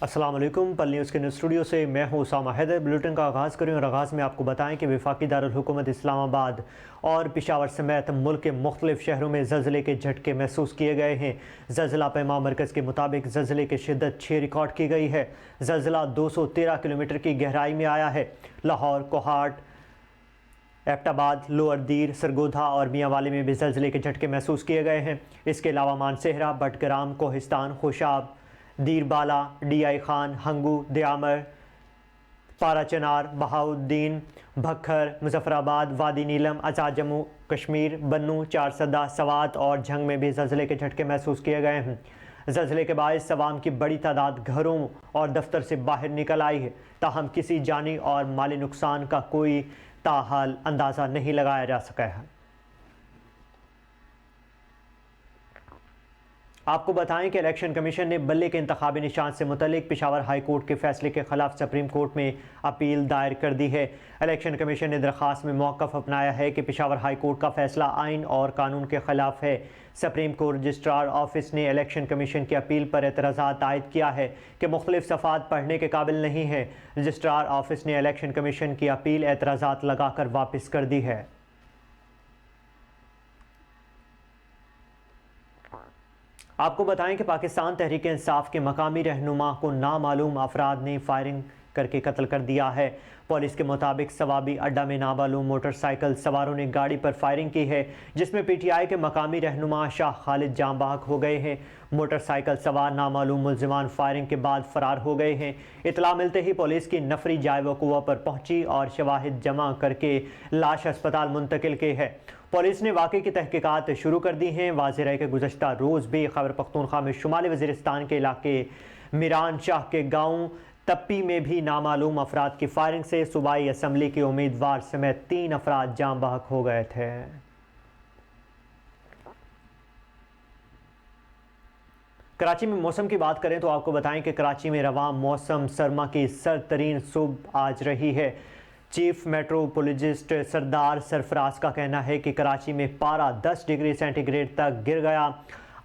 अस्सलाम वालेकुम। पल न्यूज़ के न्यूज़ स्टूडियो से मैं हूं उसामा हैदर। बुलेटिन का आगाज़ करें और आगाज़ में आपको बताएं कि वफाकी दारुल हुकूमत इस्लामाबाद और पेशावर समेत मुल्क के मुख्तलिफ शहरों में ज़लज़ले के झटके महसूस किए गए हैं। ज़लज़ला पैमा मरकज़ के मुताबिक ज़लज़ले की शिद्दत 6 रिकॉर्ड की गई है। ज़लज़ला 213 किलोमीटर की गहराई में आया है। लाहौर, कोहाट, एबटाबाद, लोअर दीर, सरगोधा और मियांवाली में भी ज़लज़ले के झटके महसूस किए गए हैं। इसके अलावा मानसेहरा, बटग्राम, कोहिस्तान, खुशाब, दीरबाला, डीआई खान, हंगू, दयामर, पाराचनार, बहाउद्दीन, भक्खर, मुजफ्फराबाद, वादी नीलम, आज़ाद जम्मू कश्मीर, बन्नू, चारसदा, सवात और झंग में भी ज़लज़ले के झटके महसूस किए गए हैं। ज़लज़ले के बायस अवाम की बड़ी तादाद घरों और दफ्तर से बाहर निकल आई है। ताहम किसी जानी और माली नुकसान का कोई ताहाल अंदाज़ा नहीं लगाया जा सका है। आपको बताएं कि इलेक्शन कमीशन ने बल्ले के इंतखाबी निशान से मुतल्लिक पेशावर हाई कोर्ट के फैसले के खिलाफ सुप्रीम कोर्ट में अपील दायर कर दी है। इलेक्शन कमीशन ने दरख्वास्त में मौक़िफ़ अपनाया है कि पेशावर हाई कोर्ट का फैसला आइन और कानून के खिलाफ है। सुप्रीम कोर्ट रजिस्ट्रार ऑफिस ने इलेक्शन कमीशन की अपील पर एतराज़ात आयद किया है कि मुख्तलिफ सफ़ात पढ़ने के काबिल नहीं है। रजिस्ट्रार ऑफिस ने इलेक्शन कमीशन की अपील एतराज़ात लगा कर वापस कर दी है। आपको बताएं कि पाकिस्तान तहरीक इंसाफ के मकामी रहनुमा को नामालूम अफराद ने फायरिंग करके कत्ल कर दिया है। पुलिस के मुताबिक सवाबी अड्डा में नामालूम मोटरसाइकिल सवारों ने गाड़ी पर फायरिंग की है, जिसमें पीटीआई के मकामी रहनुमा शाह खालिद जाँ बहक हो गए हैं। मोटरसाइकिल सवार नामालूम मुल्जिमान फायरिंग के बाद फरार हो गए हैं। इतला मिलते ही पुलिस की नफरी जाय वक़ुआ पर पहुंची और शवाहिद जमा करके लाश अस्पताल मुंतकिल की है। पुलिस ने वाक़े की तहकीकात शुरू कर दी हैं। वाज़ेह रहे कि गुज़श्ता रोज़ भी खैबर पख्तूनख्वा में शुमाली वज़ीरिस्तान के इलाके मीरान शाह के गाँव तप्पी में भी नामालूम अफराद की फायरिंग से सूबाई असम्बली के उम्मीदवार समेत 3 अफराद जाँ बहक हो गए थे। कराची में मौसम की बात करें तो आपको बताएं कि कराची में रवां मौसम सरमा की सर्द तरीन सुबह आज रही है। चीफ मेट्रोपोलॉजिस्ट सरदार सरफराज का कहना है कि कराची में पारा 10 डिग्री सेंटीग्रेड तक गिर गया।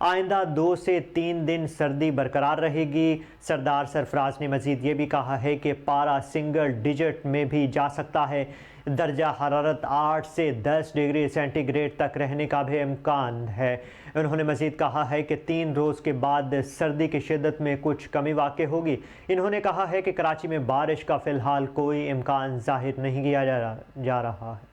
आइंदा 2 से 3 दिन सर्दी बरकरार रहेगी। सरदार सरफराज ने मज़ीद ये भी कहा है कि पारा सिंगल डिजिट में भी जा सकता है। दर्जा हरारत 8 से 10 डिग्री सेंटीग्रेड तक रहने का भी इम्कान है। उन्होंने मज़ीद कहा है कि 3 रोज़ के बाद सर्दी की शिद्दत में कुछ कमी वाक़ई होगी। इन्होंने कहा है कि कराची में बारिश का फ़िलहाल कोई इम्कान ज़ाहिर नहीं किया जा रहा है।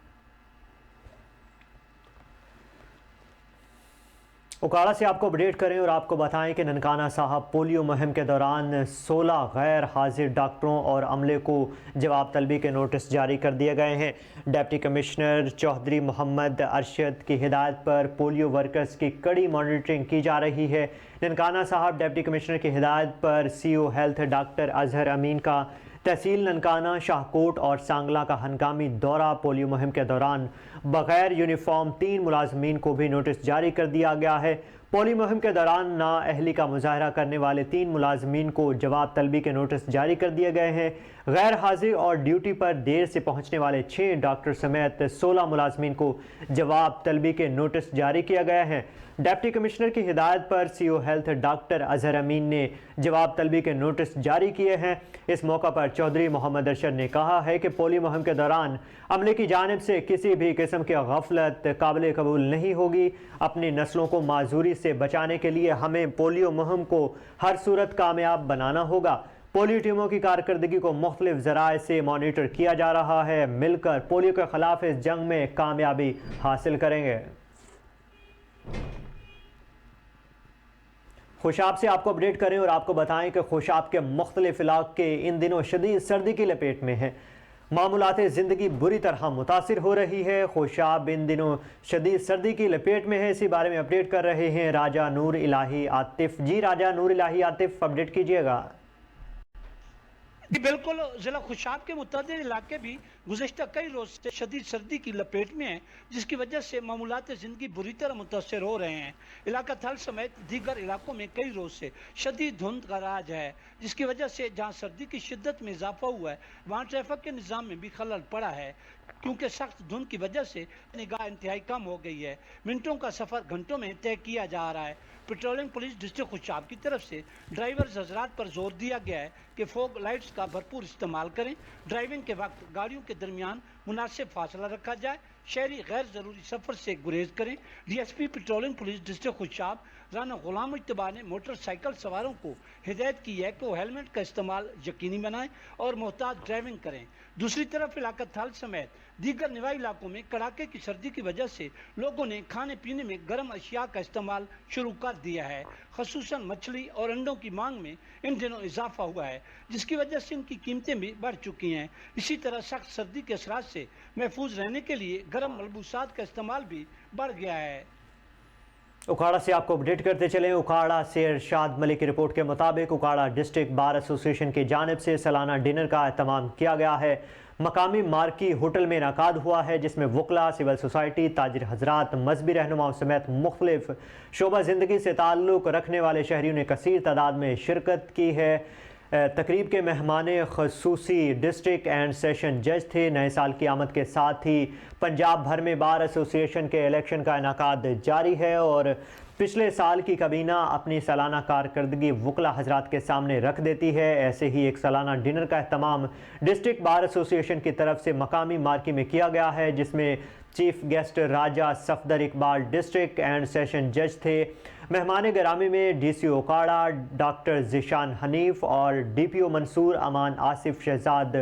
उकाड़ा से आपको अपडेट करें और आपको बताएं कि ननकाना साहब पोलियो मुहिम के दौरान 16 गैर हाजिर डॉक्टरों और अमले को जवाब तलबी के नोटिस जारी कर दिए गए हैं। डिप्टी कमिश्नर चौधरी मोहम्मद अरशद की हिदायत पर पोलियो वर्कर्स की कड़ी मॉनिटरिंग की जा रही है। ननकाना साहब डिप्टी कमिश्नर की हिदायत पर CO हेल्थ डॉक्टर अजहर अमीन का तहसील ननकाना, शाहकोट और सांगला का हंगामी दौरा। पोलियो मुहिम के दौरान बगैर यूनिफॉर्म 3 मुलाजमीन को भी नोटिस जारी कर दिया गया है। पोलियो मुहिम के दौरान नाअहली का मुजाहरा करने वाले 3 मुलाजमीन को जवाब तलबी के नोटिस जारी कर दिए गए हैं। गैर हाजिर और ड्यूटी पर देर से पहुंचने वाले 6 डॉक्टर समेत 16 मुलाजमीन को जवाब तलबी के नोटिस जारी किया गया है। डिप्टी कमिश्नर की हिदायत पर CO हेल्थ डॉक्टर अजहर अमीन ने जवाब तलबी के नोटिस जारी किए हैं। इस मौका पर चौधरी मोहम्मद अरशद ने कहा है कि पोलियो मुहिम के दौरान अमले की जानिब से किसी भी किस्म की गफलत काबिल कबूल नहीं होगी। अपनी नस्लों को माजूरी से बचाने के लिए हमें पोलियो मुहिम को हर सूरत कामयाब बनाना होगा। पोलियो टीमों की कारकर्दगी को मुख्तलिफ ज़राए से मॉनिटर किया जा रहा है। मिलकर पोलियो के खिलाफ इस जंग में कामयाबी हासिल करेंगे। खुशाब से आपको अपडेट करें और आपको बताएं कि खुशाब के मुख्तलिफ इलाके इन दिनों शदीद सर्दी की लपेट में हैं। मामूलात ज़िंदगी बुरी तरह मुतासिर हो रही है। खुशाब इन दिनों शदीद सर्दी की लपेट में है। इसी बारे में अपडेट कर रहे हैं राजा नूर इलाही आतिफ। जी राजा नूर इलाही आतिफ, अपडेट कीजिएगा। जी बिल्कुल, ज़िला खुशाब के मुतअद्दिद इलाके भी गुज़श्ता कई रोज़ से शदीद सर्दी की लपेट में हैं, जिसकी वजह से मामूलात ज़िंदगी बुरी तरह मुतासर हो रहे हैं। इलाका थल समेत दीगर इलाकों में कई रोज़ से शदीद धुंध का राज है, जिसकी वजह से जहाँ सर्दी की शिद्दत में इजाफा हुआ है, वहाँ ट्रैफिक के निज़ाम में भी खलल पड़ा है। کیونکہ سخت دھند کی وجہ سے نگاہ انتہائی کم ہو گئی ہے۔ منٹوں کا سفر گھنٹوں میں طے کیا جا رہا ہے۔ پیٹرولنگ پولیس ڈسٹرکٹ خوشاب کی طرف سے ڈرائیورز حضرات پر زور دیا گیا ہے کہ فوگ لائٹس کا بھرپور استعمال کریں، ڈرائیونگ کے وقت گاڑیوں کے درمیان مناسب فاصلہ رکھا جائے، شہری غیر ضروری سفر سے گریز کریں۔ D S P patrolling police district Khushab Rana Ghulam Mujtaba نے موٹر سائیکل سواروں کو ہدایت کی ہے کہ وہ ہیلمٹ کا استعمال یقینی بنائیں اور محتاط ڈرائیونگ کریں۔ دوسری طرف علاقہ تھال سمیت دیگر نواحی علاقوں میں کڑاکے کی سردی کی وجہ سے لوگوں نے کھانے پینے میں گرم اشیاء کا استعمال شروع کر دیا ہے، خصوصاً مچھلی اور انڈوں کی مانگ میں ان دنوں اضافہ ہوا ہے، جس کی وجہ سے ان کی قیمتیں بھی بڑھ چکی ہیں۔ اسی طرح سخت سردی کے اثرات سے محفوظ رہنے کے لیے گرم ملبوسات کا استعمال بھی بڑھ گیا ہے۔ اکھاڑا سے آپ کو اپڈیٹ کرتے چلیں۔ اکھاڑا سے ارشاد ملک کی رپورٹ کے مطابق اکھاڑا ڈسٹرکٹ بار ایسوسی ایشن کی جانب سے سالانہ ڈنر کا اہتمام کیا گیا ہے۔ مقامی مارکی ہوٹل میں انعقاد ہوا ہے، جس میں وکلاء، سول سوسائٹی، تاجر حضرات، مذہبی رہنماؤں سمیت مختلف شعبہ زندگی سے تعلق رکھنے والے شہریوں نے کثیر تعداد میں شرکت کی ہے۔ تقریب کے مہمان خصوصی ڈسٹرکٹ اینڈ سیشن جج تھے۔ نئے سال کی آمد کے ساتھ ہی پنجاب بھر میں بار ایسوسی ایشن کے الیکشن کا انعقاد جاری ہے اور پچھلے سال کی کابینہ اپنی سالانہ کارکردگی وکلاء حضرات کے سامنے رکھ دیتی ہے۔ ایسے ہی ایک سالانہ ڈنر کا اہتمام ڈسٹرکٹ بار ایسوسی ایشن کی طرف سے مقامی مارکی میں کیا گیا ہے، جس میں chief guest Raja Safdar Iqbal district and session جج تھے۔ مہمان گرامی میں D C Okara doctor Zeeshan Hanif اور D P O Mansoor Aman Asif Shahzad,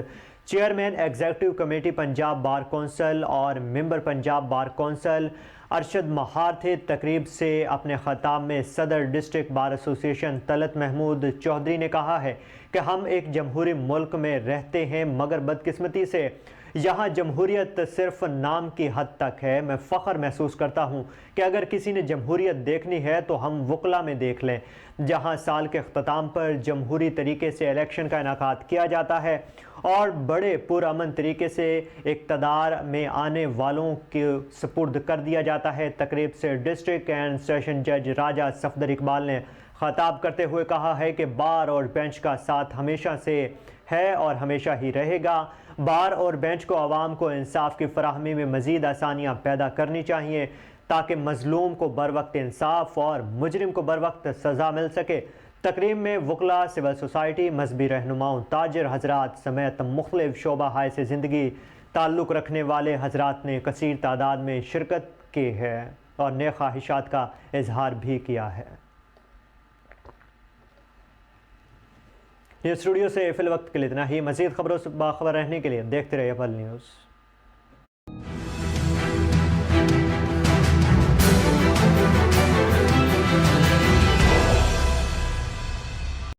chairman executive committee Punjab bar council اور member Punjab bar council Arshad Mahar تھے۔ تقریب سے اپنے خطاب میں صدر ڈسٹرکٹ بار ایسوسی ایشن طلعت محمود چودھری نے کہا ہے کہ ہم ایک جمہوری ملک میں رہتے ہیں، مگر بدقسمتی سے یہاں جمہوریت صرف نام کی حد تک ہے۔ میں فخر محسوس کرتا ہوں کہ اگر کسی نے جمہوریت دیکھنی ہے تو ہم وکلاء میں دیکھ لیں، جہاں سال کے اختتام پر جمہوری طریقے سے الیکشن کا انعقاد کیا جاتا ہے اور بڑے پرامن طریقے سے اقتدار میں آنے والوں کے سپرد کر دیا جاتا ہے۔ تقریب سے ڈسٹرکٹ اینڈ سیشن جج راجہ صفدر اقبال نے خطاب کرتے ہوئے کہا ہے کہ بار اور بینچ کا ساتھ ہمیشہ سے ہے اور ہمیشہ ہی رہے گا۔ بار اور بینچ کو عوام کو انصاف کی فراہمی میں مزید آسانیاں پیدا کرنی چاہیے تاکہ مظلوم کو بروقت انصاف اور مجرم کو بروقت سزا مل سکے۔ تقریب میں وکلاء، سول سوسائٹی، مذہبی رہنماؤں، تاجر حضرات سمیت مختلف شعبہ ہائے سے زندگی تعلق رکھنے والے حضرات نے کثیر تعداد میں شرکت کی ہے اور نیک خواہشات کا اظہار بھی کیا ہے۔ نیوز اسٹوڈیو سے فی الوقت کے لیے اتنا ہی۔ مزید خبروں سے باخبر رہنے کے لیے دیکھتے رہیے پل نیوز۔